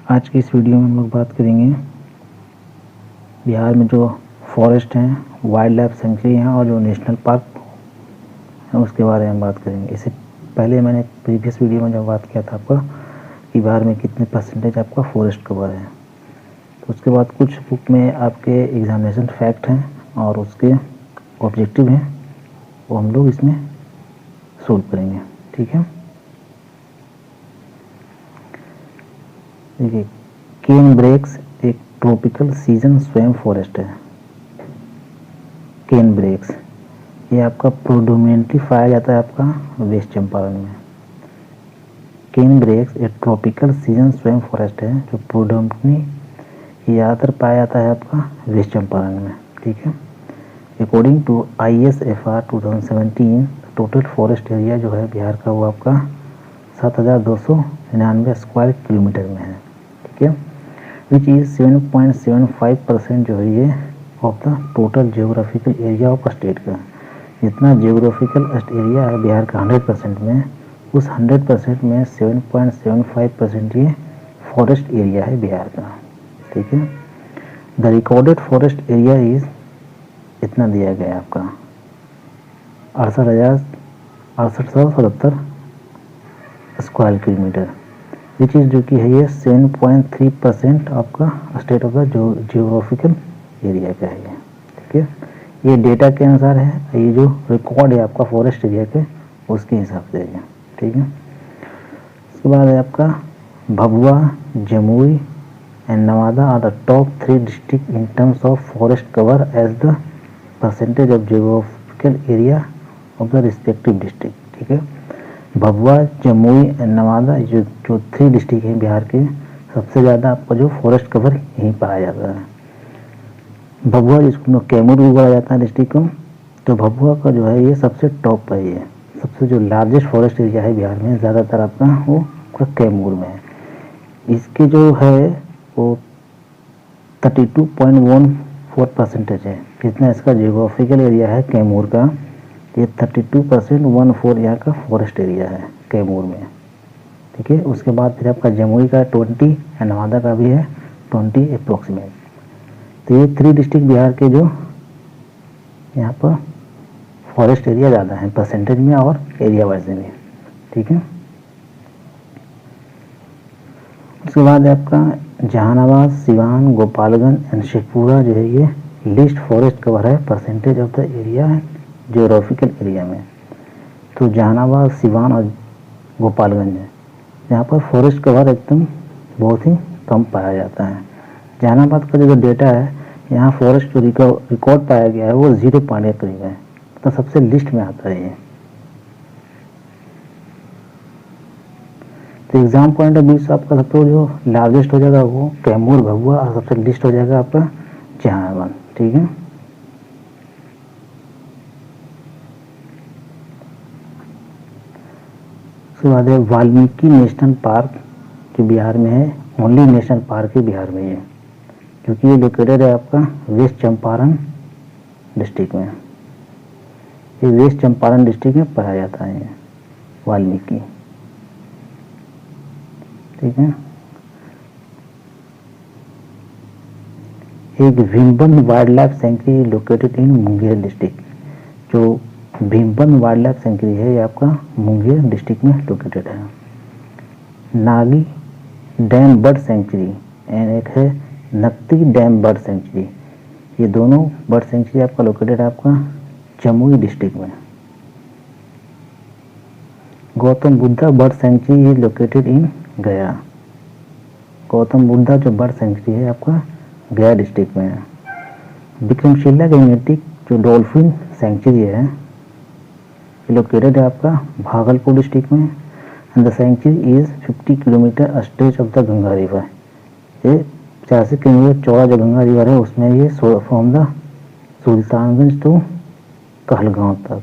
आज की इस वीडियो में हम लोग बात करेंगे बिहार में जो फॉरेस्ट हैं, वाइल्ड लाइफ सेंचुरी हैं और जो नेशनल पार्क हैं उसके बारे में बात करेंगे। इससे पहले मैंने प्रीवियस वीडियो में जब बात किया था आपका कि बिहार में कितने परसेंटेज आपका फॉरेस्ट कवर है, तो उसके बाद कुछ बुक में आपके एग्जामिनेशन फैक्ट हैं और उसके ऑब्जेक्टिव हैं, वो हम लोग इसमें सोल्व करेंगे। ठीक है, देखिए केन ब्रेक्स एक ट्रॉपिकल सीजन स्वयं फॉरेस्ट है। केन ब्रेक्स ये आपका प्रोडोमिनेटली पाया जाता है आपका वेस्ट चंपारण में। केन ब्रेक्स एक ट्रॉपिकल सीजन स्वयं फॉरेस्ट है जो प्रोडोमिनेटली ज़्यादातर पाया जाता है आपका वेस्ट चंपारण में। ठीक है, according to ISFR 2017 total forest area जो है बिहार का वो आपका 7,299 स्क्वायर किलोमीटर में है। ठीक है, विच इज़ 7.75% जो है ये of the total geographical area of state का। जितना जियोग्राफिकल एरिया है बिहार का 100% में, उस 100% में 7.75% ये फॉरेस्ट एरिया है बिहार का। ठीक है, the recorded forest area is इतना दिया गया है आपका 68,6877 स्क्वायर किलोमीटर, विच इज़ जो कि है ये 7.3% आपका state of the geographical area का है ये। ठीक है, ये डेटा के अनुसार है, ये जो रिकॉर्ड है आपका फॉरेस्ट एरिया के उसके हिसाब से है। ठीक है, उसके बाद है आपका Bhabua, Jamui and Nawada are the top 3 district in terms of forest cover as the percentage of geographical area of the respective district. ठीक है, भभुआ, जमुई एंड नवादा जो 3 डिस्ट्रिक्ट हैं बिहार के, सबसे ज़्यादा आपका जो फॉरेस्ट कवर यहीं पाया जाता है। भभुआ जिसको कैमूर भी बोला जाता है डिस्ट्रिक्ट को, तो भभुआ का जो है ये सबसे टॉप पर है। सबसे जो लार्जेस्ट फॉरेस्ट एरिया है बिहार में ज़्यादातर आपका वो आपका कैमूर में है। इसके जो है वो 32.14% है। जितना इसका जियोग्राफिकल एरिया है कैमूर का, ये 32.14 यहाँ का फॉरेस्ट एरिया है कैमूर में। ठीक है, उसके बाद फिर आपका जमुई का 20 और नवादा का भी है 20 अप्रोक्सीमेट। तो ये 3 डिस्ट्रिक्ट बिहार के जो यहाँ पर फॉरेस्ट एरिया ज़्यादा है परसेंटेज में और एरिया वाइज में। ठीक है, उसके बाद आपका जहानाबाद, सिवान, गोपालगंज एंड शेखपुरा जो है ये लिस्ट फॉरेस्ट कवर है परसेंटेज ऑफ द एरिया है जियोग्राफिकल एरिया में। तो जहानाबाद, सिवान और गोपालगंज है जहाँ पर फॉरेस्ट कवर एकदम बहुत ही कम पाया जाता है। जहानाबाद का जो डेटा है यहाँ फॉरेस्ट जो रिकॉर्ड पाया गया है वो 0 के करीब है, तो सबसे लिस्ट में आता है ये। तो एग्जाम पॉइंट ऑफ व्यू से आपका सबसे जो लार्जेस्ट हो जाएगा वो कैमूर, भभुआ और सबसे लिस्ट हो जाएगा आपका जहानाबाद। ठीक है, उसके बाद है वाल्मीकि नेशनल पार्क जो बिहार में है, ओनली नेशनल पार्क है बिहार में ये, क्योंकि ये लोकेटेड है आपका वेस्ट चंपारण डिस्ट्रिक्ट में। ये वेस्ट चंपारण डिस्ट्रिक्ट में पाया जाता है ये वाल्मीकि। ठीक है, एक Bhimbandh wild life sanctuary located in Munger district. जो भीमबंध वाइल्ड लाइफ सेंचुरी है ये आपका मुंगेर डिस्ट्रिक्ट में लोकेटेड है। Nagi dam bird sanctuary and एक है नक्ती डैम बर्ड सेंचुरी, ये दोनों बर्ड सेंचुरी आपका लोकेटेड है आपका जमुई डिस्ट्रिक्ट में। Gautam Buddha bird sanctuary is located इन गया। गौतम बुद्धा जो बर्ड सेंचुरी है आपका गया डिस्ट्रिक्ट में है। विक्रमशिला गैंगेटिक जो डॉल्फिन सेंचुरी है लोकेटेड है आपका भागलपुर डिस्ट्रिक्ट में and the sanctuary is 50 kilometre stretch of the Ganga river. ये 85 किलोमीटर चौड़ा जो गंगा रिवर है उसमें ये from the Sultanganj to Kahalgaon तक।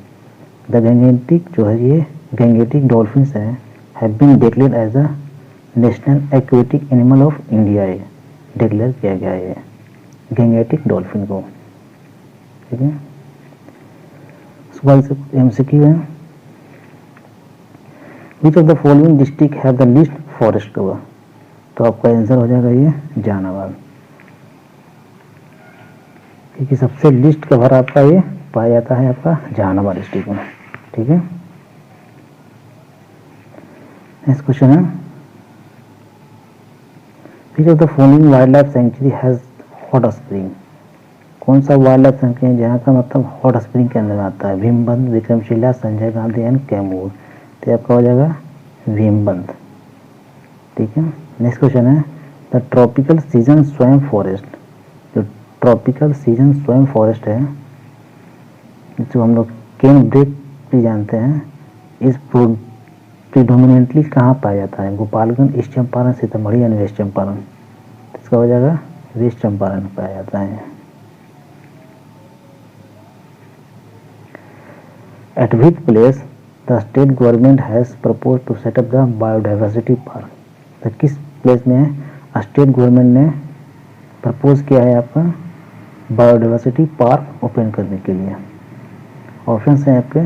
द गैंगेटिक जो है ये गैंगेटिक डॉल्फिन्स हैं have been declared as a national aquatic animal of India, ये डिक्लेयर किया गया है गैंगेटिक डॉल्फिन को। ठीक है, उसके बाद MCQ है विच of the following district have the least forest cover. तो आपका आंसर हो जाएगा ये जहानाबाद, क्योंकि सबसे लिस्ट कवर आपका ये पाया जाता है आपका जहानाबाद डिस्ट्रिक्ट में। ठीक है, नेक्स्ट क्वेश्चन है, विच of the following wild life century has hot spring. कौन सा वाइल्ड लाइफ सेंचुरी है जहाँ का मतलब हॉट स्प्रिंग के अंदर आता है? भीमबंध, विक्रमशिला, संजय गांधी एंड कैमूर। तो आपका हो जाएगा भीमबंध। ठीक है, नेक्स्ट क्वेश्चन है, द ट्रॉपिकल सीजन स्वयं फॉरेस्ट। जो ट्रॉपिकल सीजन स्वयं फॉरेस्ट है, जो हम लोग केन ब्रेक भी जानते हैं, इस प्रीडोमिनेंटली कहाँ पाया जाता है? Gopalganj, east Champaran, Sitamarhi and west Champaran. इसका हो जाएगा वेस्ट चंपारण पाया जाता है। At which place the state government has propose to set up the biodiversity park. तो किस प्लेस में स्टेट गवर्नमेंट ने प्रपोज किया है आपका बायोडाइवर्सिटी पार्क ओपन करने के लिए? ऑप्शन है आपके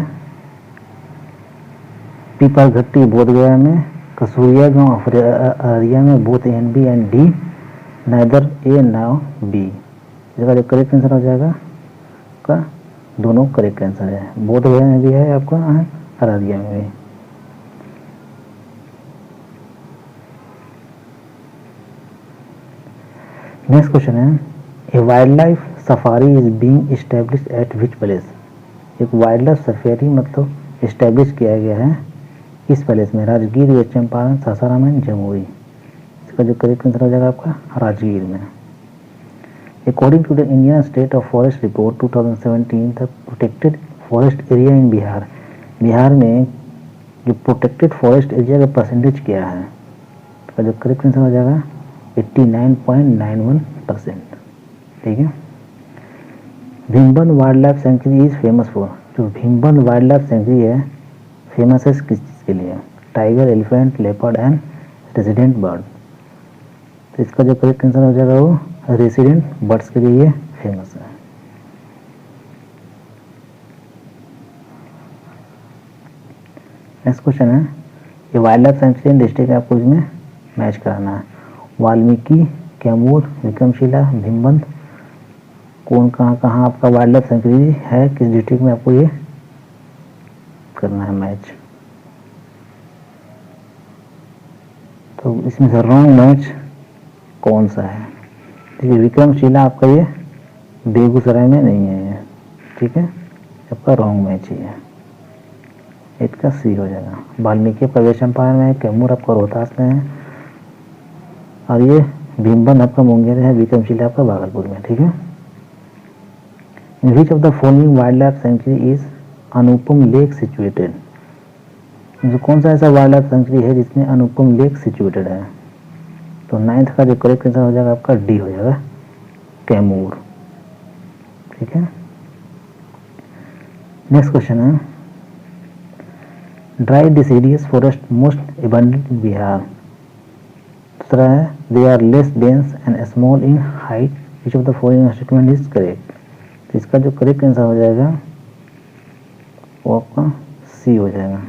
पीपलघट्टी बोधगया में, कसूरिया गांव अररिया में, both and B and D, neither A nor B. इसका जो करेक्ट आंसर हो जाएगा आपका दोनों करेक्ट आंसर है। बोधगया में भी है आपका, अररिया में भी। नेक्स्ट क्वेश्चन है, a wild life safari is being established at which place. एक वाइल्ड लाइफ सफारी मतलब एस्टेब्लिश किया गया है किस प्लेस में? Rajgir, west Champaran, Sasaram and Jamui. इसका जो करेक्ट आंसर हो जाएगा आपका राजगीर में। According to the Indian state of forest report 2017, the protected forest area in Bihar. Bihar में जो प्रोटेक्टेड फॉरेस्ट एरिया का परसेंटेज क्या है? इसका जो करेक्ट आंसर हो जाएगा 89.91%। ठीक है, Bhimbandh wild life sanctuary is famous for. जो भीमबंध वाइल्ड लाइफ सेंचुरी है फेमस है किस चीज़ के लिए? Tiger, elephant, leopard and resident bird. तो इसका जो करेक्ट आंसर हो जाएगा वो रेजिडेंट बर्ड्स के लिए ये फेमस है। नेक्स्ट क्वेश्चन है, ये वाइल्ड लाइफ सेंचुरी डिस्ट्रिक्ट आपको इसमें मैच कराना है। वाल्मीकि, कैमूर, विक्रमशिला, भीमबंध, कौन कहाँ आपका वाइल्ड लाइफ सेंचुरी है, किस डिस्ट्रिक्ट में आपको ये करना है मैच? तो इसमें से रॉन्ग मैच कौन सा है? देखिए, विक्रमशिला आपका ये बेगूसराय में नहीं है ये। ठीक है, आपका रॉन्ग मैच ही है, इसका सी हो जाएगा। वाल्मीकि आपका वेस्ट चंपारण में है, कैमूर आपका रोहतास में है, और ये भीमबंध आपका मुंगेर है, विक्रमशिला आपका भागलपुर में। ठीक है, in which of the following wild life sanctuary is Anupam lake situated. जो कौन सा ऐसा वाइल्ड लाइफ सेंचुरी है जिसमें अनुपम लेक सिचुएटेड है? तो 9th का जो करेक्ट आंसर हो जाएगा आपका डी हो जाएगा, कैमूर। ठीक है, नेक्स्ट क्वेश्चन है, dry deciduous forest most abundant in Bihar. दूसरा है, they are less dense and small in height, which of the following statement is correct. तो इसका जो करेक्ट आंसर हो जाएगा वो आपका सी हो जाएगा,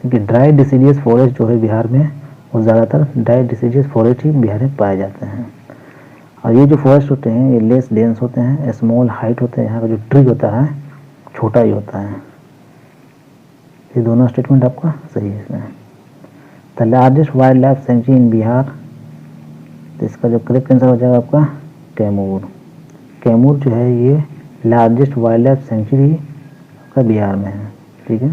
क्योंकि ड्राई डिसीडियस फॉरेस्ट जो है बिहार में, वो ज़्यादातर ड्राई डिसीडियस फॉरेस्ट ही बिहार में पाए जाते हैं। और ये जो फॉरेस्ट होते हैं ये लेस डेंस होते हैं, स्मॉल हाइट होते हैं, यहाँ का जो ट्री होता है छोटा ही होता है। ये दोनों स्टेटमेंट आपका सही है इसमें। The largest wild life sanctuary in Bihar, तो इसका जो करेक्ट आंसर हो जाएगा आपका कैमूर। कैमूर जो है ये लार्जेस्ट वाइल्ड लाइफ सेंचुरी का बिहार में है। ठीक है,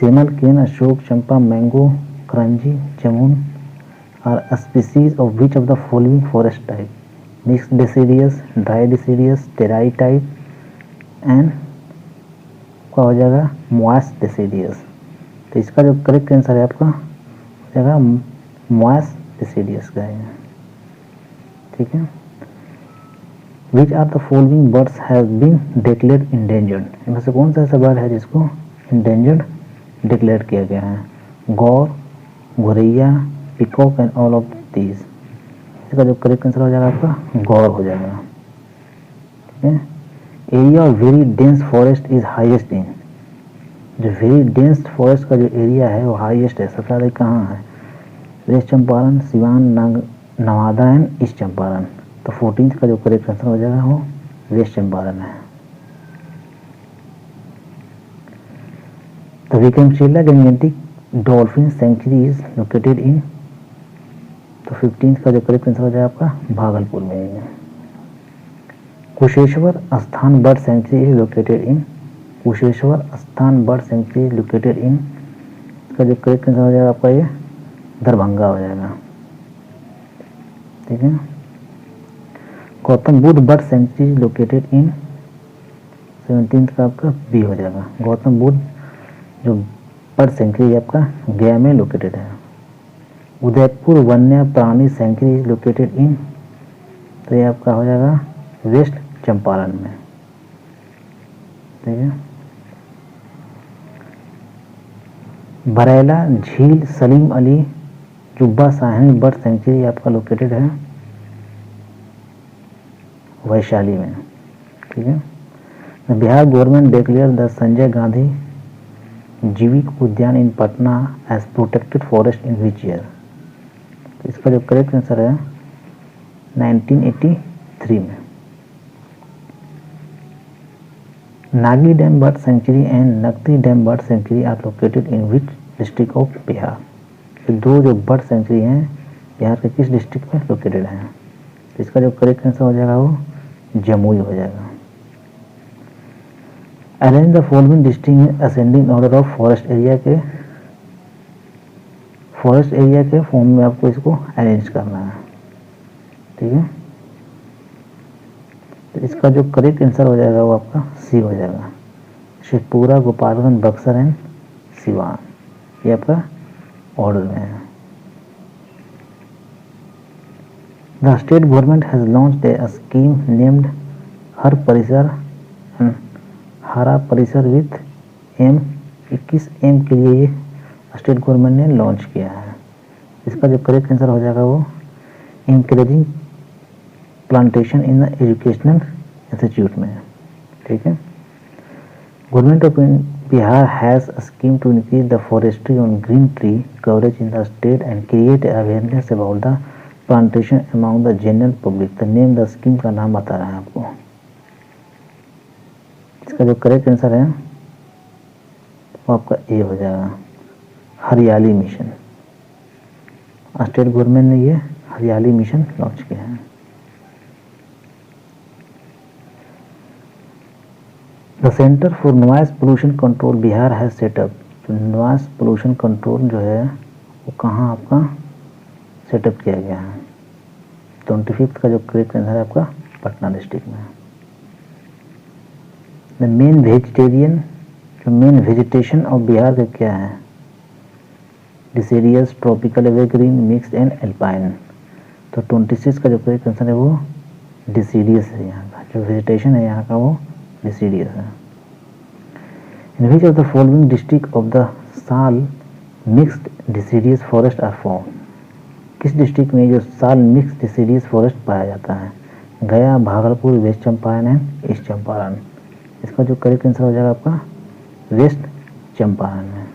semal, cane, ashok, champa, mango, karanji, jamun are species of which of the following forest type? Mixed deciduous, dry deciduous, Terai type and क्या हो जाएगा मॉइस्ट डिसीडियस। तो इसका जो करेक्ट आंसर है आपका हो जाएगा मॉइस्ट डिसीडियस का है। ठीक है, which are the following birds have been declared endangered. इनमें से कौन सा ऐसा बर्ड है जिसको इंडेंजर्ड डिक्लेयर किया गया है? गौर, गोरैया, peacock and all of these. इसका जो करेक्ट आंसर हो जाएगा आपका गौर हो जाएगा। ठीक है, area of very dense forest is highest in. जो वेरी डेंस फॉरेस्ट का जो एरिया है वो हाईएस्ट है, सबसे ज़्यादा कहाँ है? West Champaran, Siwan, Nawada and east Champaran. तो 14th का जो करेक्ट आंसर हो जाएगा वो वेस्ट चंपारण है। तो Vikramshila Gangetic dolphin century is located इन, तो 15th का जो करेक्ट आंसर हो जाएगा आपका भागलपुर में है। कुशेश्वर स्थान बर्ड सेंचुरी इज लोकेटेड इन, कुशेश्वर स्थान बर्ड सेंचुरी लोकेटेड इन, इसका जो करेक्ट आंसर हो जाएगा आपका ये दरभंगा हो जाएगा। ठीक है। Gautam Buddha bird sanctuary located इन, 17th का आपका बी हो जाएगा। गौतम बुद्ध जो बर्ड सेंचुरी आपका गया में लोकेटेड है। उदयपुर वन्य प्राणी सेंचुरी लोकेटेड इन, तो ये आपका हो जाएगा वेस्ट चंपारण में। ठीक है। बरेला झील सलीम अली जुब्बा साहनी बर्ड सेंचुरी आपका लोकेटेड है वैशाली में। ठीक है। Bihar government declare the Sanjay Gandhi Jaivik Udyan in Patna as protected forest in which year, तो इसका जो करेक्ट आंसर है 1983 में। Nagi dam bird sanctuary and Nakti dam bird sanctuary are located in which district of Bihar, ये दो जो बर्ड सेंचुरी हैं बिहार के किस डिस्ट्रिक्ट में लोकेटेड हैं, तो इसका जो करेक्ट आंसर हो जाएगा वो जमुई हो जाएगा। Arrange the following district in ascending order of forest area के फॉर्म में आपको इसको अरेंज करना है। ठीक है। तो इसका जो करेक्ट आंसर हो जाएगा वो आपका सी हो जाएगा, शेखपुरा, गोपालगंज, बक्सर एंड सिवान, ये आपका ऑर्डर में है। The state government has launched a scheme named Har Parisar and हरा परिसर विथ एम, 21 एम के लिए ये स्टेट गवर्नमेंट ने लॉन्च किया है। इसका जो करेक्ट आंसर हो जाएगा वो encouraging plantation in the educational institute में। ठीक है। Government of Bihar has a scheme to increase the forestry on green tree coverage in the state and create awareness about the plantation among the general public. The name the scheme का नाम बता रहा है आपको। इसका जो करेक्ट आंसर है वो आपका ए हो जाएगा, हरियाली मिशन। स्टेट गवर्नमेंट ने ये हरियाली मिशन लॉन्च किया है। The centre for noise pollution control Bihar has setup, तो नॉइज पोल्यूशन कंट्रोल जो है वो कहाँ आपका सेटअप किया गया है, 25th का जो करेक्ट आंसर है आपका पटना डिस्ट्रिक्ट में। The main vegetation of Bihar का क्या है, deciduous, tropical evergreen, mixed and alpine, तो 26 का जो करेक्ट आंसर है वो डिसीडियस है। यहाँ का जो वेजिटेशन है यहाँ का वो डिसीडियस है। In which of the following district of the sal mixed deciduous forest are found, किस डिस्ट्रिक्ट में जो साल मिक्स डिसीडियस फॉरेस्ट पाया जाता है, Gaya, Bhagalpur, west Champaran and east Champaran. इसका जो करेक्ट आंसर हो जाएगा आपका वेस्ट चंपारण में।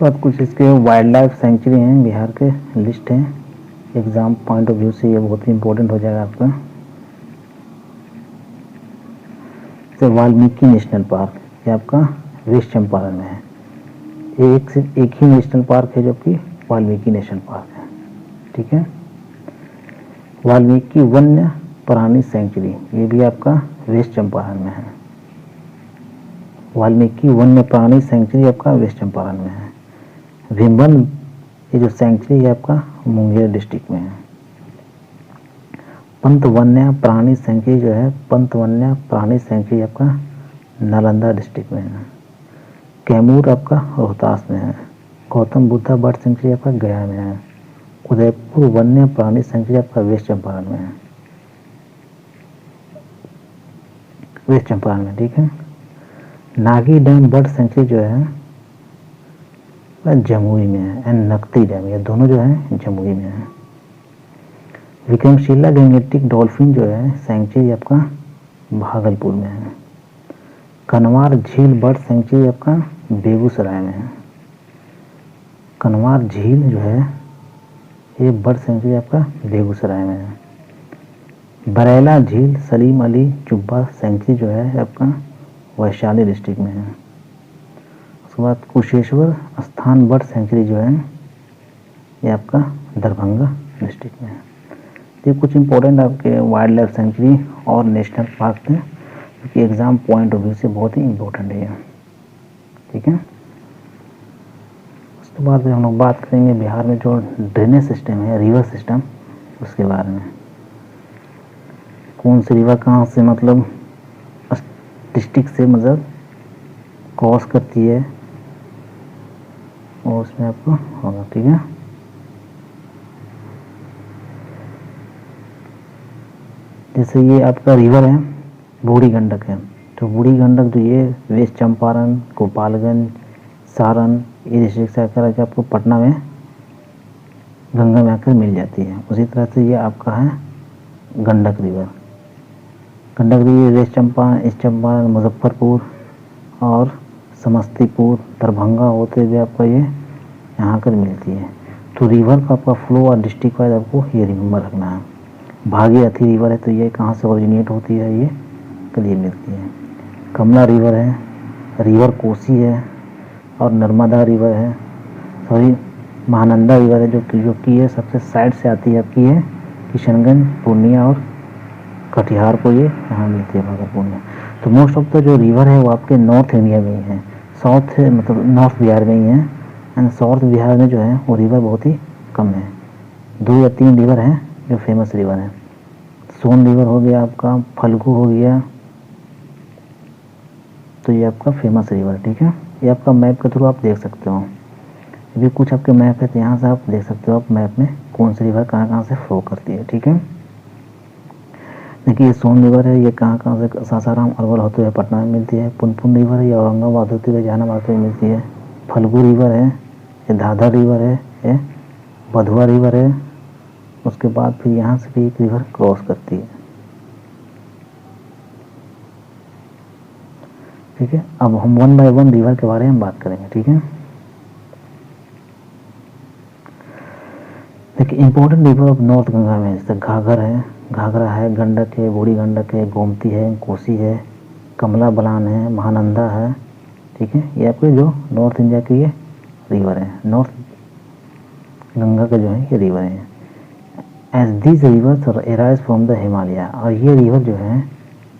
अब कुछ इसके वाइल्ड लाइफ सेंचुरी हैं बिहार के लिस्ट हैं, एग्जाम पॉइंट ऑफ व्यू से ये बहुत ही इंपॉर्टेंट हो जाएगा आपका। तो वाल्मीकि नेशनल पार्क ये आपका वेस्ट चंपारण में है। एक सिर्फ एक ही नेशनल पार्क है जो कि वाल्मीकि नेशनल पार्क है। ठीक है। वाल्मीकि वन्य प्राणी सेंचुरी ये भी आपका वेस्ट चंपारण में है। वाल्मीकि वन्य प्राणी सेंचुरी आपका वेस्ट चंपारण में है। विम्बन ये जो सेंचुरी है आपका मुंगेर डिस्ट्रिक्ट में है। पंत वन्य प्राणी सेंचुरी जो है पंत वन्य प्राणी सेंचुरी आपका नालंदा डिस्ट्रिक्ट में है। कैमूर आपका रोहतास में है। गौतम बुद्धा बर्ड सेंचुरी आपका गया में है। उदयपुर वन्य प्राणी सेंचुरी आपका वेस्ट चंपारण में है, वेस्ट चंपारण में। ठीक है। नागी डैम बर्ड सेंचुरी जो है वह जमुई में है एंड नकती डैम ये दोनों जो है जमुई में है। विक्रमशिला गैंजेटिक डॉल्फिन जो है सेंचुरी आपका भागलपुर में है। कनवार झील बर्ड सेंचुरी आपका बेगूसराय में है। कनवार झील जो है ये बर्ड सेंचुरी आपका बेगूसराय में है। बरेला झील सलीम अली चुब्बा सेंचुरी जो है आपका वैशाली डिस्ट्रिक्ट में है। उसके बाद कुशेश्वर स्थान बर्ड सेंचुरी जो है ये आपका दरभंगा डिस्ट्रिक्ट में है। ये कुछ इंपॉर्टेंट आपके वाइल्ड लाइफ सेंचुरी और नेशनल पार्क थे क्योंकि एग्ज़ाम पॉइंट ऑफ व्यू से बहुत ही इम्पोर्टेंट है। ठीक है, उसके बाद हम लोग बात करेंगे बिहार में जो ड्रेनेज सिस्टम है, रिवर सिस्टम, उसके बारे में। कौन सी रिवर कहाँ से मतलब डिस्ट्रिक्ट से मतलब क्रॉस करती है और उसमें आपको होगा। ठीक है, जैसे ये आपका रिवर है बूढ़ी गंडक है, तो बूढ़ी गंडक जो ये वेस्ट चंपारण, गोपालगंज, सारण ये डिस्ट्रिक्ट से आकर के आपको पटना में गंगा में आकर मिल जाती है। उसी तरह से ये आपका है Gandak river. Gandak river west Champaran, east Champaran, Muzaffarpur और समस्तीपुर, दरभंगा होते हुए आपका ये यहाँ आकर मिलती है। तो रिवर का आपका फ्लो और डिस्ट्रिक्ट वाइज आपको ये रिमेंबर रखना है। भागीरथी रिवर है तो ये कहाँ से ओरिजिनेट होती है, ये कलिए मिलती है। कमला रिवर है, रिवर कोसी है और नर्मदा रिवर है, सॉरी महानंदा रिवर है जो कि ये सबसे साइड से आती है आपकी है किशनगंज, पूर्णिया और कटिहार को ये यहाँ मिलती है भागलपुर में। तो मोस्ट ऑफ द जो रिवर है वो आपके नॉर्थ इंडिया में ही है, साउथ मतलब नॉर्थ बिहार में ही है एंड साउथ बिहार में जो है वो रिवर बहुत ही कम है। 2 या 3 रिवर हैं जो फेमस रिवर है। सोन रिवर हो गया आपका, फल्गु हो गया, तो ये आपका फेमस रिवर है। ठीक है, ये आपका मैप के थ्रू आप देख सकते हो। अभी कुछ आपके मैप है तो यहाँ से आप देख सकते हो आप मैप में कौन सी रिवर कहाँ कहाँ से फ्लो करती है। ठीक है, देखिए ये सोन रिवर है, ये कहाँ कहाँ से सासाराम अरवल होते हुए पटना में मिलती है। पुनपुन रिवर है, ये औरंगाबाद होते हुए जहानाबाद में मिलती है। फल्गु रिवर है, ये दादर रिवर है, ये बधुआ रिवर है। उसके बाद फिर यहाँ से भी एक रिवर क्रॉस करती है। ठीक है, अब हम 1 बाय 1 रिवर के बारे में बात करेंगे। ठीक है, देखिए important river of north Ganga में जैसे घाघरा है, गंडक है, बूढ़ी गंडक है, गोमती है, कोसी है, कमला बलान है, महानंदा है। ठीक है, ये आपके जो नॉर्थ इंडिया के ये रिवर है, नॉर्थ गंगा के जो है ये रिवर है। As this rivers arise from the Himalaya, और ये रिवर जो है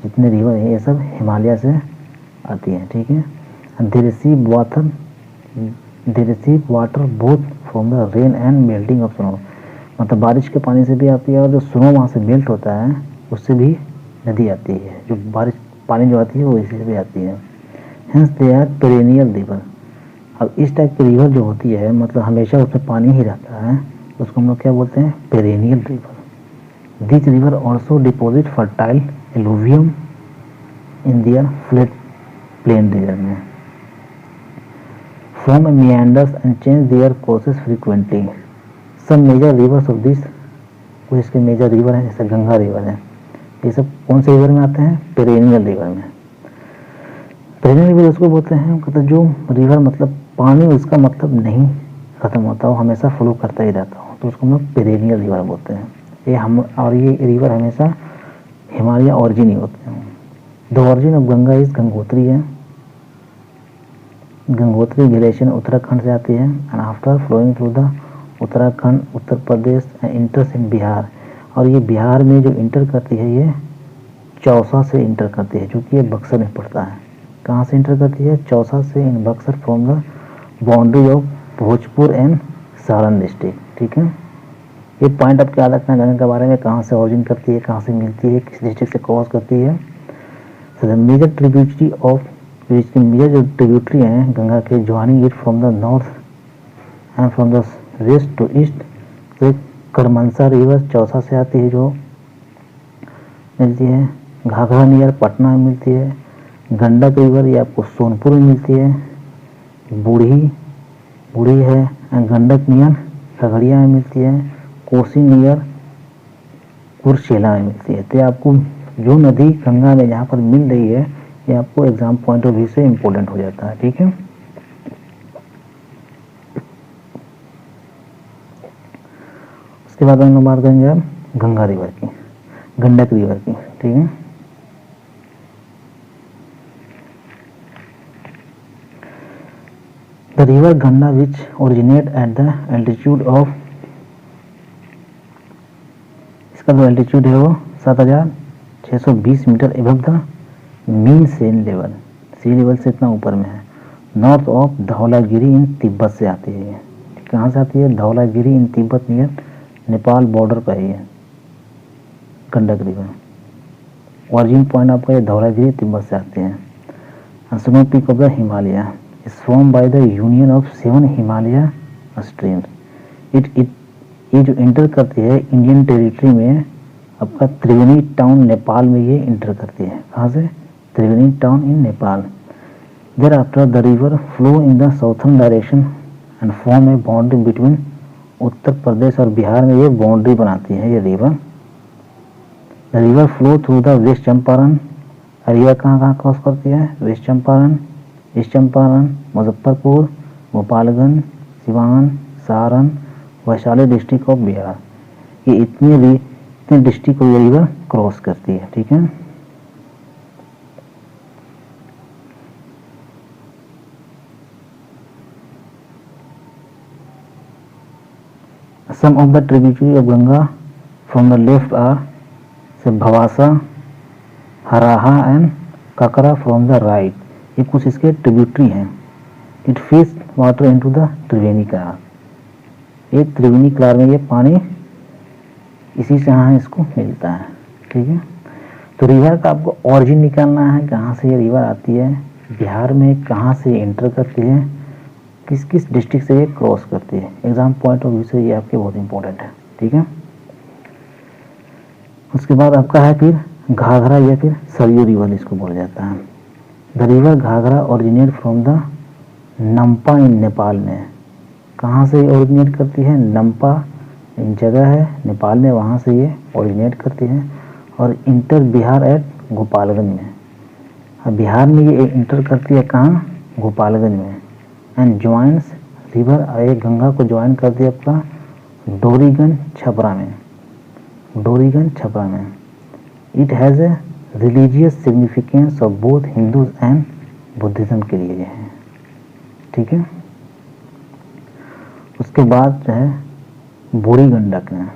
जितने रिवर है ये सब हिमालय से आती है। ठीक है, they receive water both from the rain and melting of snow, मतलब बारिश के पानी से भी आती है और जो स्नो वहाँ से मेल्ट होता है उससे भी नदी आती है। जो बारिश पानी जो आती है वो इसी से भी आती है। Hence they are perennial river. अब इस टाइप की रिवर जो होती है मतलब हमेशा उसमें पानी ही रहता है, उसको हम लोग क्या बोलते हैं, perennial river. This river also deposit fertile alluvium in their flat plain region में from meanders and change their courses frequently. Some major rivers of this, कुछ इसके मेजर रिवर हैं जैसे गंगा रिवर है, ये सब कौन से रिवर में आते हैं, पेरेनियल रिवर में। पेरेनियल रिवर उसको बोलते हैं मतलब जो रिवर मतलब पानी उसका मतलब नहीं खत्म होता, वो हमेशा फ्लो करता ही रहता हो, तो उसको हम लोग पेरेनियल रिवर बोलते हैं। ये हम और ये रिवर हमेशा हिमालय ऑरिजिन ही होते हैं। The origin of Ganga is Gangotri है। गंगोत्री ग्लेशियर उत्तराखंड से आती है and after flowing through the Uttarakhand, Uttar Pradesh and enters in Bihar, और ये बिहार में जो इंटर करती है ये चौसा से इंटर करती है, जो कि ये बक्सर में पड़ता है। कहाँ से इंटर करती है, चौसा से in Buxar from the boundary of Bhojpur and Saran district. ठीक है, ये पॉइंट आपके याद रखना गंगा के बारे में, कहाँ से ऑरिजिन करती है, कहाँ से मिलती है, किस डिस्ट्रिक्ट से क्रॉस करती है। द मेजर ट्रिब्यूटरी ऑफ इसकी मेजर जो ट्रिब्यूटरी हैं गंगा के, joining it from the north and from the west to east, तो करमनसा रिवर चौसा से आती है जो मिलती है। घाघरा नियर पटना में मिलती है। गंडक रिवर ये आपको सोनपुर में मिलती है। बूढ़ी है गंडक नियर खगड़िया में मिलती है। कोसी नियर कुर्सेला में मिलती है। तो आपको जो नदी गंगा में जहाँ पर मिल रही है ये आपको एग्जाम पॉइंट ऑफ व्यू से इम्पोर्टेंट हो जाता है। ठीक है, उसके बाद हम लोग बात करेंगे अब गंगा रिवर की, गंडक रिवर की, ठीक है। The river Ganga which originate at the altitude of, इसका जो एल्टीट्यूड है वो 7620 metre above the mean sea level से इतना ऊपर में है। North of Dhaulagiri in Tibet से आती है। ये कहाँ से आती है? Dhaulagiri in Tibet near Nepal border पर ही है गंडक रिवर। ऑरिजिन पॉइंट आपका ये धौलागिरी तिब्बत से आते हैं। Snow peak of the Himalaya is form by the union of 7 Himalaya streams. ये जो इंटर करती है इंडियन टेरिटरी में, आपका त्रिवेणी टाउन नेपाल में ये इंटर करती है। कहाँ से? Triveni town in Nepal. Thereafter the river flow in the southern direction and form a boundary between Uttar Pradesh और बिहार में ये बाउंड्री बनाती है ये river. The river flow through the west Champaran. River कहाँ कहाँ क्रॉस करती है? West Champaran, east Champaran, Muzaffarpur, Gopalganj, Siwan, Saran, Vaishali district of Bihar. ये इतने डिस्ट्रिक्ट को ये रिवर क्रॉस करती है, ठीक है। Some of the tributaries of Ganga from the left are से Bhawasa, Haraha and Kakra from the right. ये कुछ इसके ट्रिब्यूटरी हैं। It feeds water into the Triveni canal. ये त्रिवेणी कनाल में ये पानी इसी से यहाँ इसको मिलता है, ठीक है। तो रिवर का आपको ऑरिजिन निकालना है, कहाँ से ये रिवर आती है, बिहार में कहाँ से एंटर करती है, किस किस डिस्ट्रिक्ट से ये क्रॉस करती है। एग्जाम पॉइंट ऑफ व्यू से ये आपके बहुत इंपॉर्टेंट है, ठीक है। उसके बाद आपका है फिर घाघरा या फिर सरयू रिवर, इसको बोला जाता है। The river Ghaghra originate from the Nampa in Nepal में। कहाँ से ओरिजिनेट करती है? नम्पा जगह है नेपाल में, वहाँ से ये ओरिजिनेट करती है और इंटर बिहार एट गोपालगंज में। अब बिहार में ये इंटर करती है कहाँ? गोपालगंज में। एंड ज्वाइंस रिवर, ये गंगा को ज्वाइन करती है आपका डोरीगंज छपरा में, डोरीगंज छपरा में। It has a religious significance of both Hindus and Buddhism के लिए है, ठीक है। उसके बाद जो है बूढ़ी गंडक है।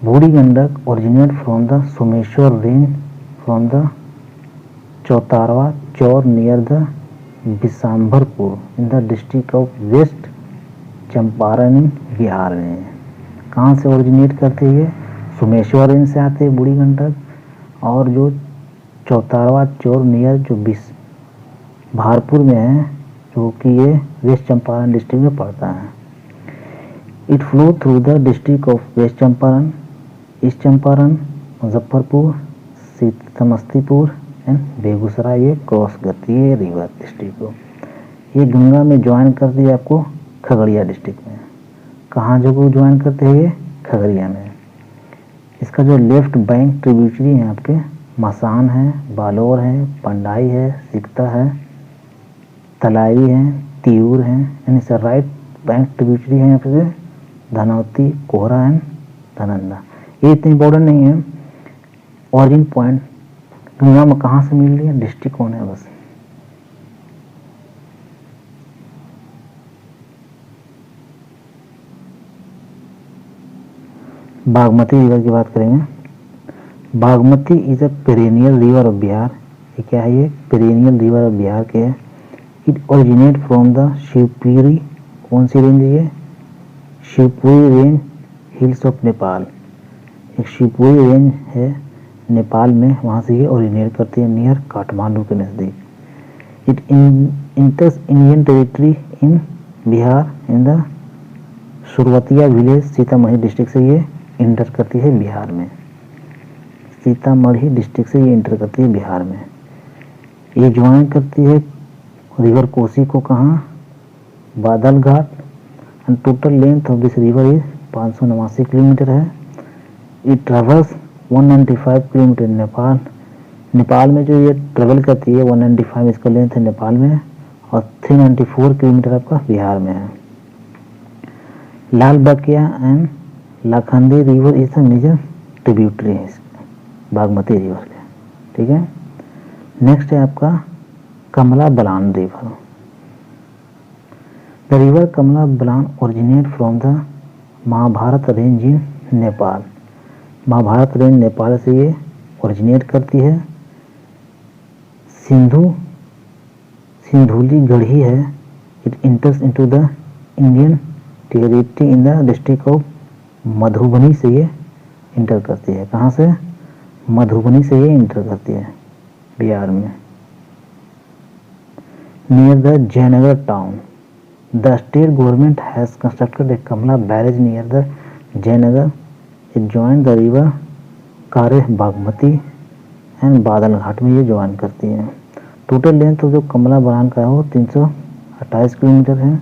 Burhi Gandak originate from the Someshwar range from the Chautarwa Chaur near the Bisambharpur in the district of west Champaran in Bihar में। कहाँ से ओरिजिनेट करते हैं? सोमेश्वर रेंज से आते हैं बूढ़ी गंडक, और जो चौतारवा चौर नियर जो भारपुर में है, जो कि ये वेस्ट चंपारण डिस्ट्रिक्ट में पड़ता है। It flow through the district of west Champaran, east Champaran, Muzaffarpur, Samastipur and Begusarai. ये क्रॉस करती है रिवर डिस्ट्रिक्ट को। ये गंगा में ज्वाइन करती है आपको खगड़िया डिस्ट्रिक्ट में। कहाँ जो को ज्वाइन करते हैं? ये खगड़िया में। इसका जो लेफ्ट बैंक ट्रिब्यूटरी है आपके मसान है, बालोर है, पंडाई है, सिकता है, तलाई है, तियूर है। यानी सर राइट बैंक ट्रिब्यूटरी है यहाँ पे धनौती, कोहरा एंड धनंदा। ये इतनी इंपॉर्टेंट नहीं है। ऑरिजिन पॉइंट गंगा में कहाँ से मिल रही है, डिस्ट्रिक्ट कौन है बस। बागमती रिवर की बात करेंगे। Bagmati is a perennial river of Bihar. ये क्या है? ये पेरेनियल रिवर ऑफ बिहार के है। It originate from the Shivpuri. कौन सी रेंज है ये? Shivpuri range hills of Nepal. एक शिवपुरी रेंज है नेपाल में, वहाँ से ये ओरिजिनेट करती है नियर काठमांडू के नज़दीक। It enters Indian territory in Bihar in the Surwatiya village Sitamarhi district से ये इंटर करती है बिहार में। सीतामढ़ी डिस्ट्रिक्ट से ये इंटर करती है बिहार में। ये ज्वाइन करती है रिवर कोसी को कहाँ? Badal Ghat. And total length of this river is 589 kilometre है। It travels 195 kilometre Nepal. Nepal में जो ये ट्रेवल करती है 195 इसका लेंथ है नेपाल में, और 394 किलोमीटर आपका बिहार में है। Lal Bakiya and Lakhandei river is the major tributary है बागमती रिवर के, ठीक है। नेक्स्ट है आपका Kamla Balan river. The river Kamla Balan originate from the Mahabharat range in Nepal. Mahabharat range Nepal से ये ओरिजिनेट करती है। सिंधुली गढ़ी है। It enters into the Indian territory in the district of Madhubani से ये इंटर करती है। कहाँ से? मधुबनी से ये इंटर करती है बिहार में। Near the Jaynagar town the state government has constructed a Kamla barrage near the Jaynagar. It join the river Kareh Bagmati and Badal Ghat में ये ज्वाइन करती है। टोटल लेंथ तो जो कमला बलान का है वो 328 किलोमीटर है।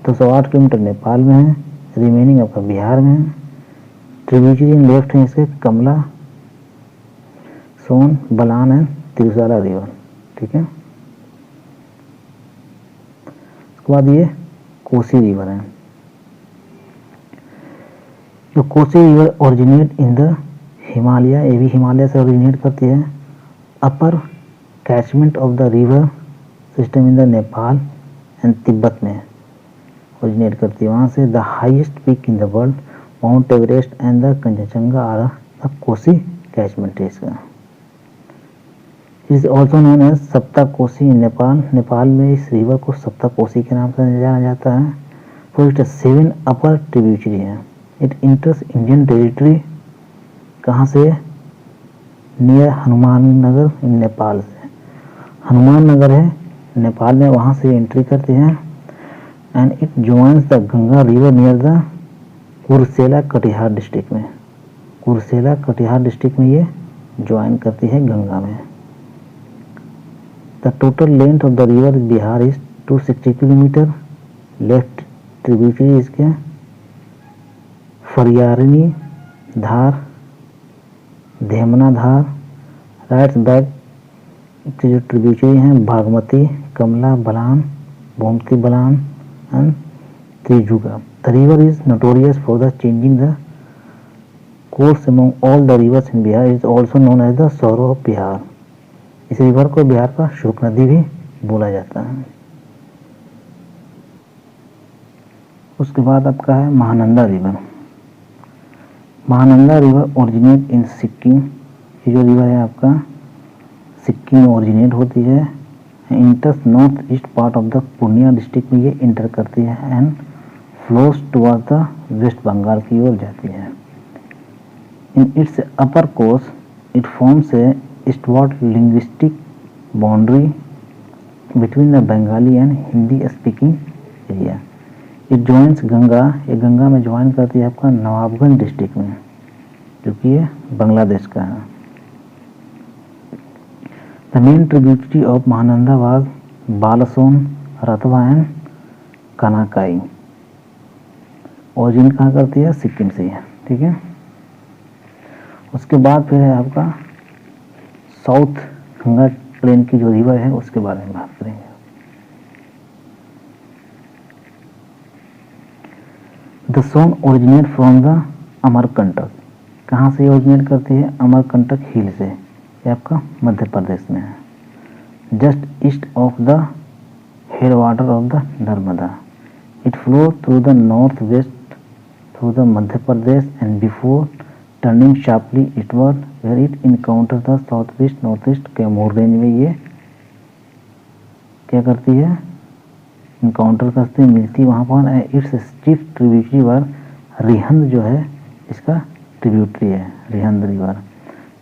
208 किलोमीटर नेपाल में है, रिमेनिंग आपका बिहार में है। ट्रिब्यूटरी इन लेफ्ट है इसके कमला, सोन, बलान एंड त्रिशूला रिवर, ठीक है। उसके बाद ये कोसी रिवर है। जो Kosi river originate in the Himalaya, ये भी हिमालय से ओरिजिनेट करती है। Upper catchment of the river system in the Nepal and Tibet में ओरिजिनेट करती है। वहाँ से the highest peak in the world mount Everest and the Kanchenjunga are the Kosi catchment है इसका। इज ऑल्सो नोन एज सप्ता कोसी इन नेपाल। नेपाल में इस रिवर को सप्ता कोसी के नाम से जाना जाता है। तो इट 7 अपर ट्रिब्यूटरी है। इट इंटर्स इंडियन टेरिटरी कहाँ से? नियर हनुमान नगर इन नेपाल से। हनुमान नगर है नेपाल में, वहाँ से एंट्री करते हैं। And it joins the Ganga river near the Kursela Katihar district में। कुर्सेला कटिहार डिस्ट्रिक्ट में ये ज्वाइन करती है गंगा में। The total length of the river Bihar is 260 kilometre. Left tributary इसके फरियारिनी धार, धेमना धार। राइट बैक की जो ट्रिब्यूटरी हैं Bagmati, Kamla Balan, Gomti Balan and Trijuga. The river is notorious for the changing the course among all the rivers in Bihar. Is also known as the sorrow of Bihar. इस river को बिहार का शोक नदी भी बोला जाता है। उसके बाद आपका है Mahananda river. Mahananda river originate इन सिक्किम। ये जो रिवर है आपका सिक्किम में ओरिजिनेट होती है। Enters north east part of the Purnia district में ये इंटर करती है and flows toward the west Bengal की ओर जाती है। In its upper course it forms a eastward linguistic boundary between the Bengali and Hindi speaking area. It joins Ganga, ये गंगा में ज्वाइन करती है आपका नवाबगंज डिस्ट्रिक्ट में, जो कि ये बांग्लादेश का है। The main tributary of Mahananda was Balason, Ratwa and Kankai. Origin कहाँ करती है? सिक्किम से है, ठीक है। उसके बाद फिर है आपका साउथ गंगा प्लेन की जो रिवर है उसके बारे में बात करेंगे। The Son originate from the Amarkantak. कहाँ से ओरिजिनेट करती है? अमरकंटक हिल से। ये आपका मध्य प्रदेश में है। Just east of the head water of the Narmada. It flow through the north west through the Madhya Pradesh and before turning sharply eastward where it encounter the south west north east Kaimur range में ये क्या करती है? इनकाउंटर करती मिलती वहाँ पर। It's chief tributary वर रिहंद जो है इसका ट्रिब्यूटरी है, Rihand river.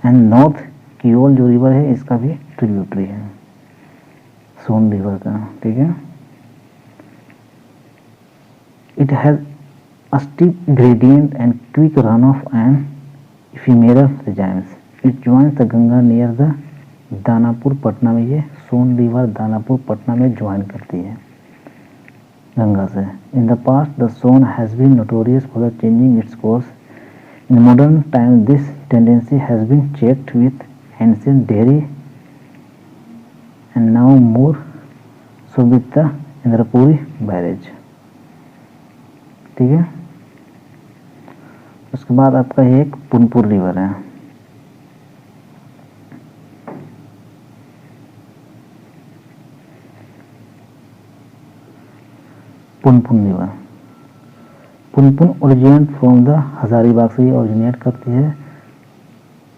And north Kiul जो रिवर है इसका भी ट्रिब्यूटरी है सोन रिवर का, ठीक है। It has a steep gradient and quick runoff and ephemeral regimes. It joins the Ganga near the Danapur Patna में ये सोन रिवर दानापुर पटना में ज्वाइन करती है गंगा से। In the past the Son has been notorious for the changing its course. In modern time this tendency has been checked with ancient Dehri and now more सुवित्ता Indrapuri barrage, ठीक है। उसके बाद आपका ये एक पुनपुन रिवर है, Punpun river. Punpun originate from the Hazaribagh से ये ओरिजिनेट करती है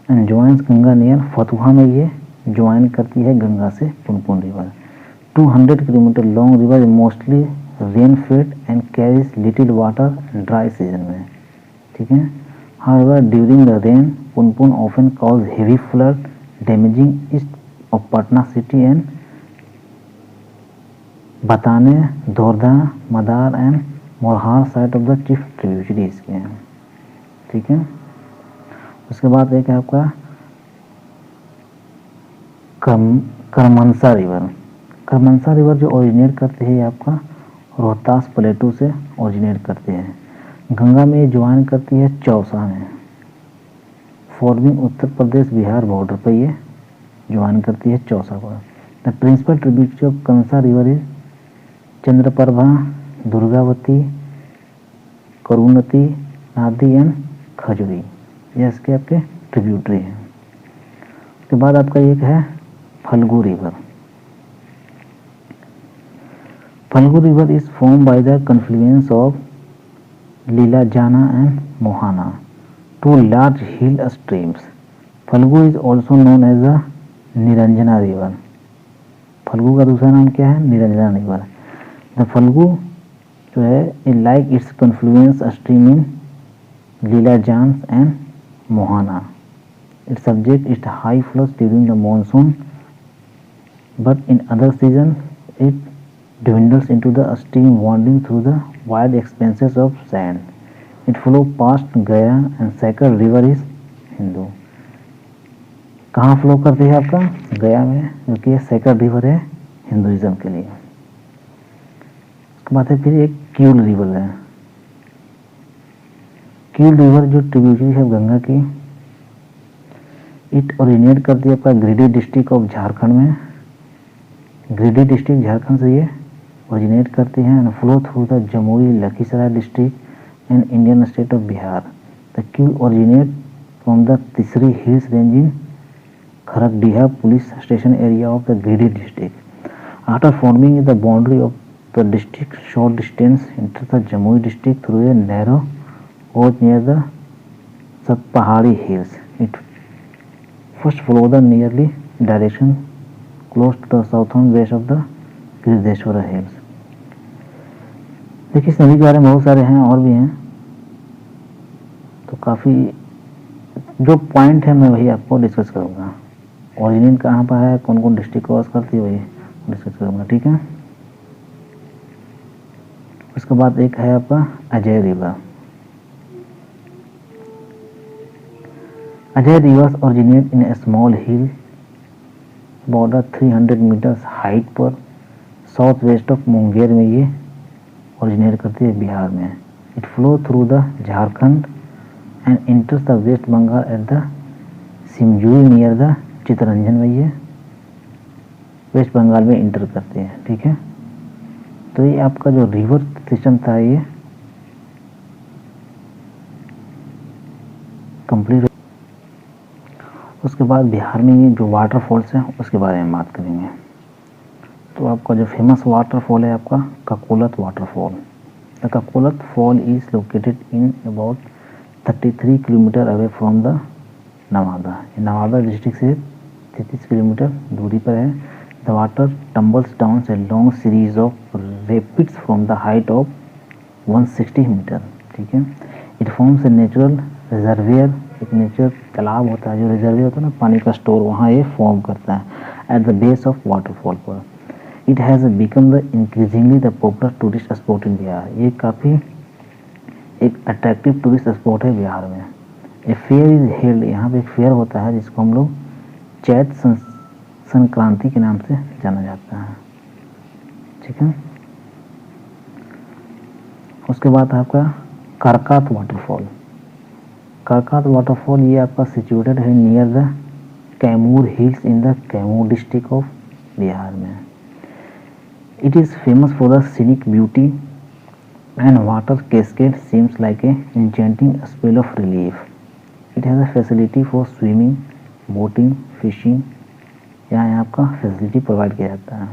and joins Ganga near Fatuha में ये ज्वाइन करती है गंगा से Punpun river. 200 kilometre long river is mostly rain fade and carries little water dry season में, ठीक है। However during the rain Punpun often cause heavy flood damaging east of Patna city and बताने, धोरधा, मदार and मोरहार side of the chief tributaries के हैं, ठीक है। उसके बाद एक है आपका करमनसा रिवर। करमनसा रिवर जो ओरिजिनेट करते हैं आपका रोहतास प्लेटू से ओरिजिनेट करते हैं, गंगा में ये ज्वाइन करती है चौसा में, फॉर्मिंग उत्तर प्रदेश बिहार बॉर्डर पर ये ज्वाइन करती है चौसा पर। The principal tributary of Kansa river is Chandraprabha, Durgavati, Karunti, Nadi and खजुरी, ये इसके आपके ट्रिब्यूटरी हैं। उसके बाद आपका एक है Phalgu river. Phalgu river is form by the confluence of Lilajana and Mohana, two large hill streams. Phalgu is also known as the Niranjana river. Phalgu का दूसरा नाम क्या है? निरंजना रिवर। द फल्गु जो है it like its confluence stream in Lilajans and Mohana. It subject it high floods during the monsoon but in other seasons it dwindles into the stream winding through the wide expanses of sand. It flows past Gaya and Sakar river is Hindu. कहाँ flow करती है आपका? गया में, जो कि सैकर river है Hinduism के लिए। उसके बाद है फिर एक क्यूल रिवर है। क्यूल रिवर जो ट्रिब्यूटरी है गंगा की, इट ओरिजिनेट करती है आपका गिरिडीह डिस्ट्रिक्ट ऑफ झारखंड में। गिरिडीह डिस्ट्रिक्ट झारखंड से ये ओरिजिनेट करती हैं and flow through the Jamui, Lakhisarai district and Indian state of Bihar. The Kiul originate from the Tisri hills range in Kharkdiha police station area of the Giridih district. After forming the boundary of the district, short distance enter the Jamui district through a narrow gorge near the Satpahari hills. It first flow the nearly direction close to the southern base of the Giridheshwar hills. देखिए इस नदी के बारे में बहुत सारे हैं और भी हैं, तो काफ़ी जो पॉइंट है मैं वही आपको डिस्कस करूँगा। ओरिजिन कहाँ पर है, कौन कौन डिस्ट्रिक्ट क्रॉस करती है, वही डिस्कस करूँगा, ठीक है। उसके बाद एक है आपका Ajay river. Ajay rivers originate in a small hill border 300 metres height पर साउथ वेस्ट ऑफ मुंगेर में ये ओरिजिनेट करती है बिहार में। It flow through the Jharkhand and enters the west Bengal at the Simjuri near the Chittaranjan में ये वेस्ट बंगाल में इंटर करते हैं, ठीक है। तो ये आपका जो रिवर सिस्टम था ये कंप्लीट। उसके बाद बिहार में ये जो वाटरफॉल्स हैं उसके बारे में बात करेंगे। तो आपका जो फेमस वाटरफॉल है आपका Kakolat waterfall. The Kakolat fall is located in about 33 kilometre away from the Nawada. Nawada district से 33 किलोमीटर दूरी पर है। The water tumbles down a long series of rapids from the height of 160 metre, ठीक है। It forms a natural reservoir, एक natural तालाब होता है, जो रिजर्वियर होता है ना पानी का स्टोर, वहाँ ये फॉर्म करता है at the base of waterfall पर। It has become the increasingly the popular tourist spot in Bihar. ये काफ़ी एक अट्रैक्टिव टूरिस्ट स्पॉट है बिहार में। ए फेयर इज हेल्ड, यहाँ पे एक फेयर होता है जिसको हम लोग चैत संक्रांति के नाम से जाना जाता है, ठीक है। उसके बाद आपका करकात वाटरफॉल। करकात वाटरफॉल ये आपका सिचुएटेड है near the Kaimur hills in the Kaimur district of Bihar में। It is famous for the scenic beauty and water cascade seems like a enchanting spell of relief. It has a facility for swimming, boating, fishing. यहाँ आपका facility provide किया जाता है.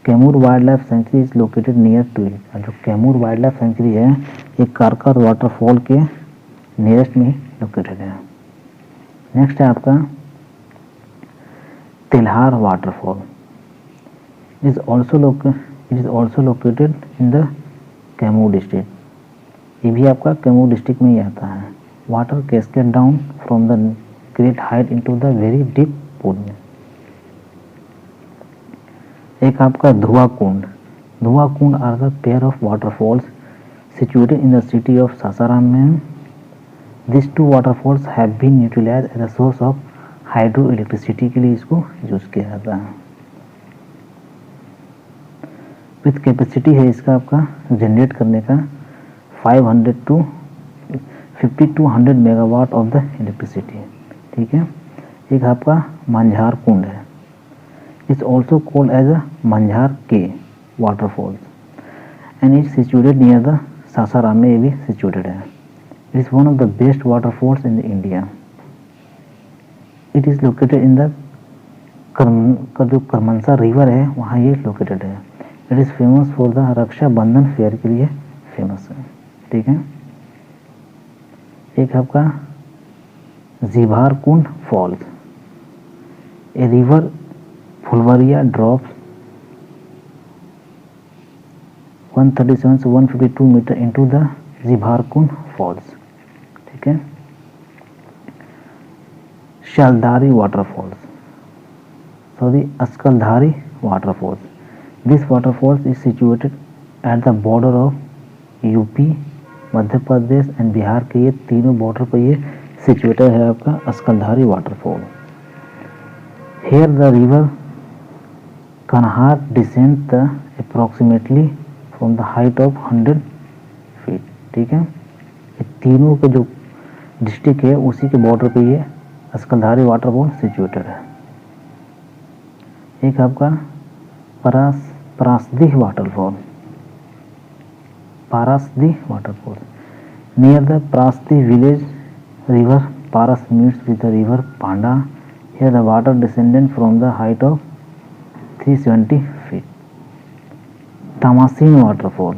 Kaimur wild life sanctuary is located near to it. जो Kaimur wild life sanctuary है ये Karkat waterfall के nearest में लोकेटेड है. नेक्स्ट है आपका Tilhar waterfall. It is also located in the Kaimur district. ये भी आपका कैमूर डिस्ट्रिक्ट में ही आता है. Water cascade down from the great height into the very deep pool में. एक आपका Dhuan Kund. Dhuan Kund are the pair of waterfalls situated in the city of Sasaram में. This two waterfalls have been utilised as a source of hydro electricity के लिए इसको use किया जाता है. विथ कैपेसिटी है इसका आपका जनरेट करने का 500 to 50 to 100 megawatt of the electricity. ठीक है. एक आपका मंझार कुंड है. It's also called as a Manjhar के waterfalls and it's situated near the Sasaram में ये भी सिचुएटेड है. It is one of the best waterfalls in India. It is located in the जो करमनसा रिवर है वहाँ ये लोकेटेड है. It is famous for the Raksha Bandhan fair के लिए फेमस है. ठीक है. एक आपका Jibhar Kund falls. A river Phulwaria drops 137 से 152 metre into the Jibhar Kund falls. ठीक है. Shaldhari waterfalls. Askaldhari waterfalls. This waterfalls is situated at the border of UP, Madhya Pradesh and Bihar के ये तीनों बॉर्डर पर ये सिचुएटेड है आपका Askaldhari waterfall. Here the river Kanhar descend the approximately from the height of 100 feet. ठीक है. ये तीनों के जो डिस्ट्रिक्ट है उसी के बॉर्डर पे ये अस्कलधारी वाटरफॉल सिचुएटेड है. एक आपका परासदी waterfall. पारसदी waterfall. Near the Prasdi village, river Paras meets with the river Panda. Here the water descended from the height of 370 feet. Tamasin waterfall.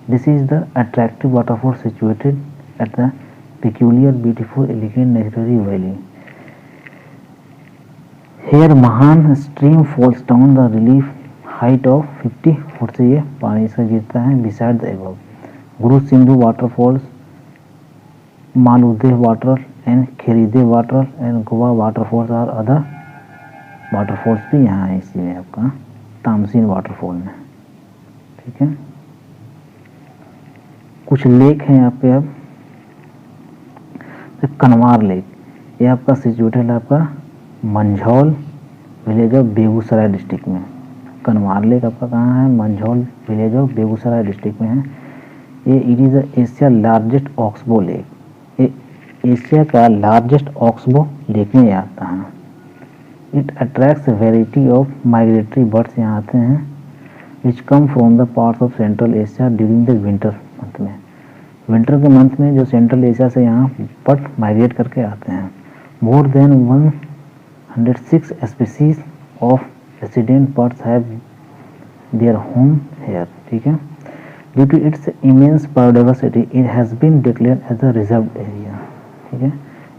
This is the attractive waterfall situated at the peculiar, beautiful, elegant natural valley. Here Mahan stream falls down the relief height of 50 foot से ये पानी से गिरता है. Beside the above Guru Sindhu waterfalls, Maludev water and Kheridev water and Goa waterfalls are other waterfalls भी यहाँ है इसी में आपका तामसीन वाटरफॉल में. ठीक है. कुछ लेक हैं यहाँ पे. अब कनवार लेक ये आपका सिचुएटेड है आपका Manjhaul village of Begusarai district में. कनवार लेक आपका कहाँ है? Manjhaul village of Begusarai district में है. ये it is Asia largest oxbow lake. ये एशिया का लार्जेस्ट ऑक्सबो लेक में आता है. It attracts variety of migratory birds यहाँ आते हैं which come from the parts of central Asia during the winter month में. विंटर के मंथ में जो सेंट्रल एशिया से यहाँ बर्ड माइग्रेट करके आते हैं. More than 106 species of resident birds have their home here. ठीक है. Due to its immense biodiversity, it has been declared as a reserved area. ठीक है.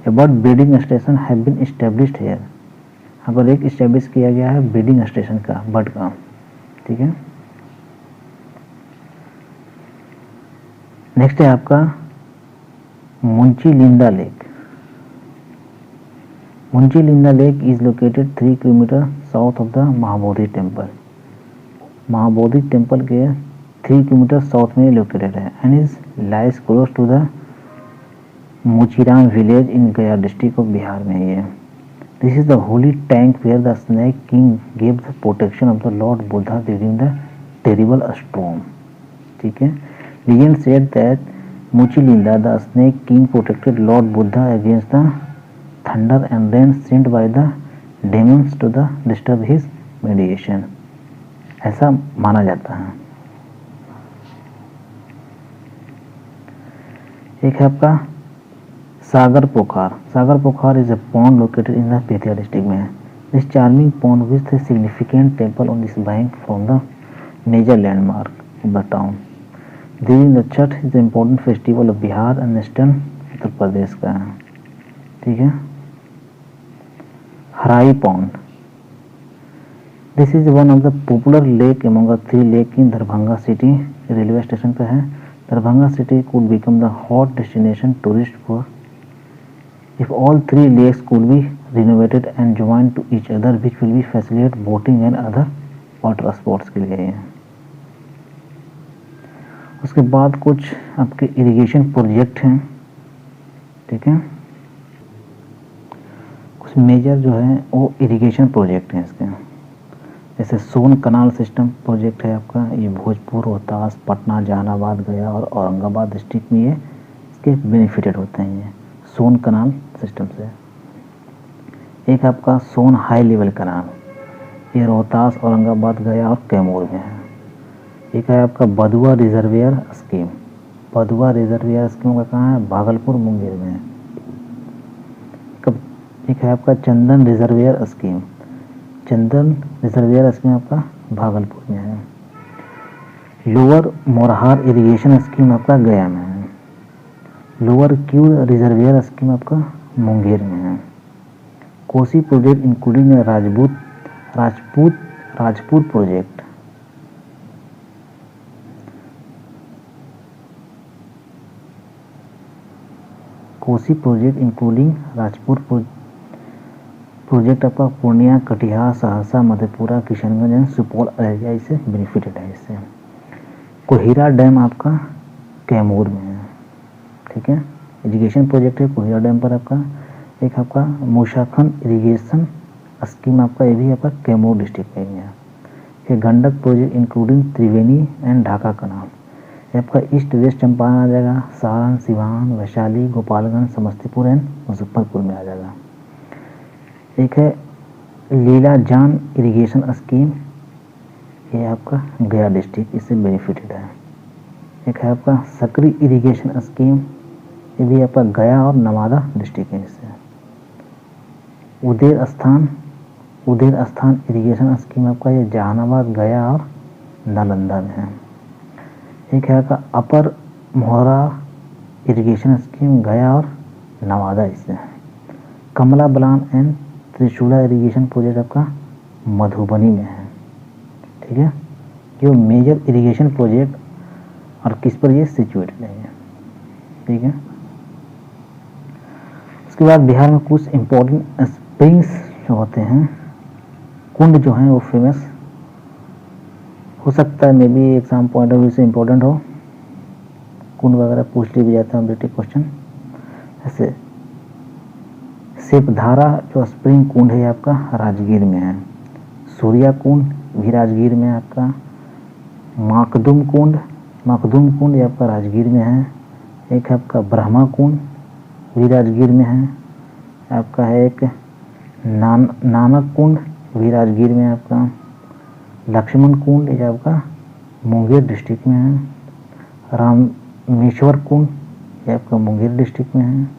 A bird breeding station have been established here. यहाँ पर एक establish किया गया है ब्रीडिंग स्टेशन का बर्ड का. ठीक है. नेक्स्ट है आपका Muchalinda lake. Muchalinda lake is located 3 kilometre south of the Mahabodhi temple. Mahabodhi temple के 3 किलोमीटर साउथ में लोकेटेड है and is lies close to the Mochiram village in Gaya district of Bihar में ये. This is the holy tank where the snake king gave the protection of the lord Buddha during the terrible storm. ठीक है. Legend said that Muchalinda the snake king protected Lord Buddha against the thunder and rain sent by the demons to the disturb his meditation. ऐसा माना जाता है। एक है आपका सागर Pokhar. Sagar Pokhar is a pond located in the Bettiah district में है। This charming pond with a significant temple on this bank from the major landmark of the town. During the Chhath is the important festival of Bihar and western Uttar Pradesh का है। ठीक है। Harahi pond, this is one of the popular lake among the 3 lake in Darbhanga city. Railway station पे है। Darbhanga city could become the hot destination tourist for if all 3 lakes could be renovated and joined to each other, which will be facilitate boating and other water sports के लिए है। उसके बाद कुछ आपके irrigation project हैं। ठीक है। कुछ मेजर जो है वो इरिगेशन प्रोजेक्ट हैं इसके, जैसे सोन कनाल सिस्टम प्रोजेक्ट है आपका, ये भोजपुर, रोहतास, पटना, जहानाबाद, गया और औरंगाबाद डिस्ट्रिक्ट में ये इसके बेनिफिटेड होते हैं, ये सोन कनाल सिस्टम से। एक आपका सोन हाई लेवल कनाल, ये रोहतास, औरंगाबाद, गया और कैमूर में है। एक है आपका बदुआ रिजर्वियर स्कीम। बदुआ रिजर्वियर स्कीम का कहाँ है? भागलपुर, मुंगेर में है। एक है आपका चंदन रिजर्वियर स्कीम। चंदन रिजर्वियर स्कीम आपका भागलपुर में है। लोअर मोरहार इरिगेशन स्कीम आपका गया में है। लोअर क्यू रिजर्वियर स्कीम आपका मुंगेर में है। Kosi project including Rajput project, Kosi project including Rajput project आपका पूर्णिया, कटिहार, सहरसा, मधेपुरा, किशनगंज एंड सुपौल एरिया इससे बेनिफिटेड है। इससे कोहिरा डैम आपका कैमूर में है। ठीक है। इरिगेशन प्रोजेक्ट है कोहिरा डैम पर आपका। एक आपका मूसाखंड इरिगेशन स्कीम आपका, ये भी आपका कैमूर डिस्ट्रिक्ट में ही है। ये Gandak project including Triveni and Dhaka canal, ये आपका ईस्ट वेस्ट चंपारण आ जाएगा। सारण, सिवान, वैशाली, गोपालगंज, समस्तीपुर एंड मुजफ्फरपुर में आ जाएगा। एक है लीला जान इरिगेशन स्कीम, ये आपका गया डिस्ट्रिक्ट इससे बेनिफिटेड है। एक है आपका सकरी इरिगेशन स्कीम, ये भी आपका गया और नवादा डिस्ट्रिक्ट है इससे। उदेर स्थान इरिगेशन स्कीम आपका, ये जहानाबाद, गया और नालंदा में है। एक है आपका अपर मोहरा इरिगेशन स्कीम, गया और नवादा इससे है। कमला बलान एंड त्रिशूला इरिगेशन प्रोजेक्ट आपका मधुबनी में है। ठीक है। ये मेजर इरिगेशन प्रोजेक्ट और किस पर ये सिचुएटेड है। ठीक है। उसके बाद बिहार में कुछ इम्पोर्टेंट स्प्रिंग्स जो होते हैं, कुंड जो हैं वो फेमस हो सकता है, may be exam point of view से इम्पोर्टेंट हो, कुंड वगैरह पूछ लिए भी जाते हैं ऑब्जेक्टिव क्वेश्चन। ऐसे शिवधारा जो स्प्रिंग कुंड है आपका राजगीर में है। सूर्या कुंड भी राजगीर में है आपका। मखदूम कुंड ये आपका राजगीर में है। एक है आपका ब्रह्मा कुंड भी राजगीर में है आपका। है एक नानक कुंड भी राजगीर में है आपका। लक्ष्मण कुंड ये आपका मुंगेर डिस्ट्रिक्ट में है। रामेश्वर कुंड ये आपका मुंगेर डिस्ट्रिक्ट में है।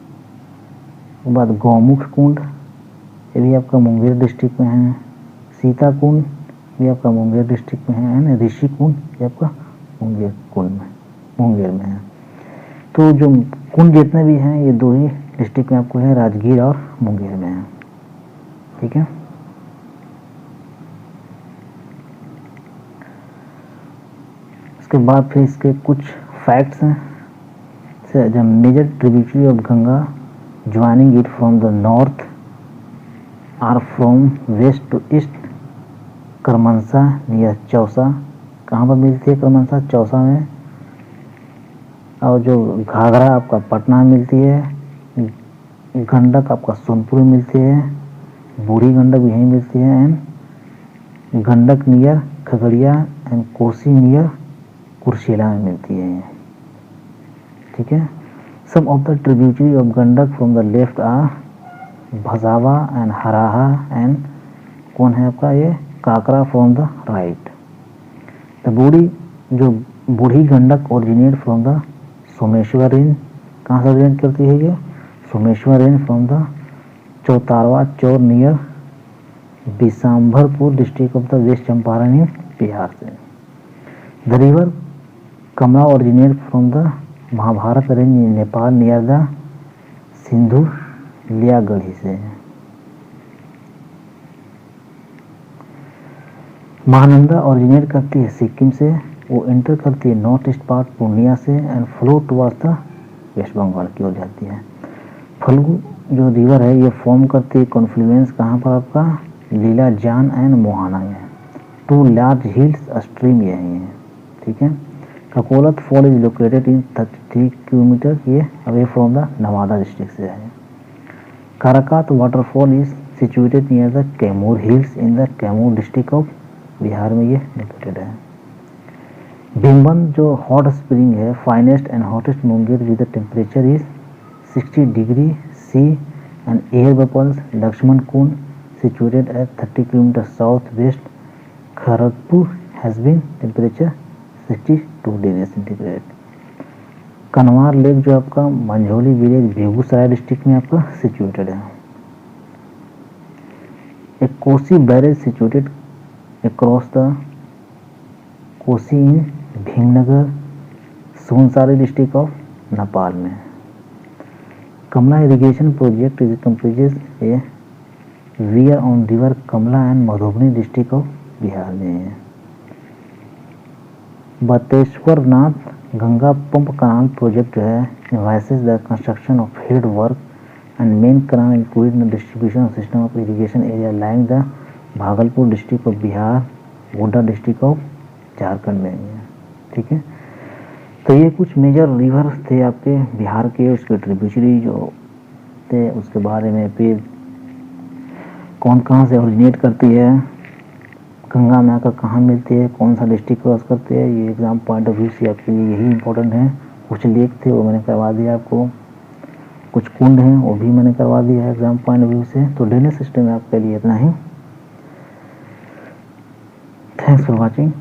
उसके बाद गौमुख कुंड ये भी आपका मुंगेर डिस्ट्रिक्ट में है। सीता कुंड ये आपका मुंगेर डिस्ट्रिक्ट में है। एंड ऋषि कुंड ये आपका मुंगेर में है। तो जो कुंड जितने भी हैं ये दो ही डिस्ट्रिक्ट में आपको है, राजगीर और मुंगेर में है। ठीक है। उसके बाद फिर इसके कुछ फैक्ट्स हैं। The major tributary of Ganga joining it from the north are from west to east, Karmanasa near Chausa. कहाँ पर मिलती है करमनसा? चौसा में। और जो घाघरा आपका पटना में मिलती है। गंडक आपका सोनपुर में मिलती है। बूढ़ी गंडक भी यहीं मिलती है। And Gandak near Khagaria and Kosi near Kursela में मिलती है। ठीक है। Some of the tributary of Gandak from the left are Bhasawa and Haraha and कौन है आपका ये Kakra from the right. The Burhi जो Burhi Gandak originate from the Someshwar range, कहाँ से ओरिजिनेट करती है ये? Someshwar range from the Chautarwa Chaur near Bishambharpur district of the west Champaran in Bihar से। The river Kamla originate from the Mahabharat range in Nepal near the Sindhu Liyagarhi से। महानंदा ओरिजिनेट करती है सिक्किम से, वो एंटर करती है नॉर्थ ईस्ट पार्ट पूर्णिया से and flow towards the west Bengal की ओर जाती है। फल्गु जो रिवर है ये फॉर्म करती है कॉन्फ्लुएंस कहाँ पर आपका? लीलाजान एंड मोहाना में। टू लार्ज हिल्स स्ट्रीम यही है, ठीक है। Kakolat fall is located in 33 kilometre, ये away from the Nawada district से है। Karakat waterfall is situated near the Kaimur hills in the Kaimur district of Bihar में ये लोकेटेड है। भिमबंद जो हॉट स्प्रिंग है, finest and hottest Munger with the temperature is 60 degree C and air bubbles. Lakshman Kund situated at 30 kilometre south west Kharagpur has been temperature 62 degree centigrade. कनवार lake जो आपका Manjhauli village Begusarai district में आपका situated है। एक Kosi barrage situated across the Kosi in Bhimnagar Sunsari district of Nepal में। Kamla irrigation project is completed a weir on river Kamla and Madhubani district of Bihar में है। Bateshwar Nath Ganga pump canal project जो है involves the construction of head work and main canal include the distribution system of irrigation area lying the Bhagalpur district of Bihar, Godda district of Jharkhand में है, ठीक है। तो ये कुछ मेजर रिवर्स थे आपके बिहार के, उसके ट्रिब्यूटरी जो थे उसके बारे में, फिर कौन कहाँ से ओरिजिनेट करती है, गंगा में आकर कहाँ मिलती है, कौन सा डिस्ट्रिक्ट क्रॉस करती है, ये एग्जाम पॉइंट ऑफ व्यू से आपके लिए यही इंपॉर्टेंट है। कुछ लेक थे वो मैंने करवा दिया आपको, कुछ कुंड हैं वो भी मैंने करवा दिया है एग्जाम पॉइंट ऑफ व्यू से। तो ड्रेनेज सिस्टम में आपके लिए इतना ही। Thanks for watching.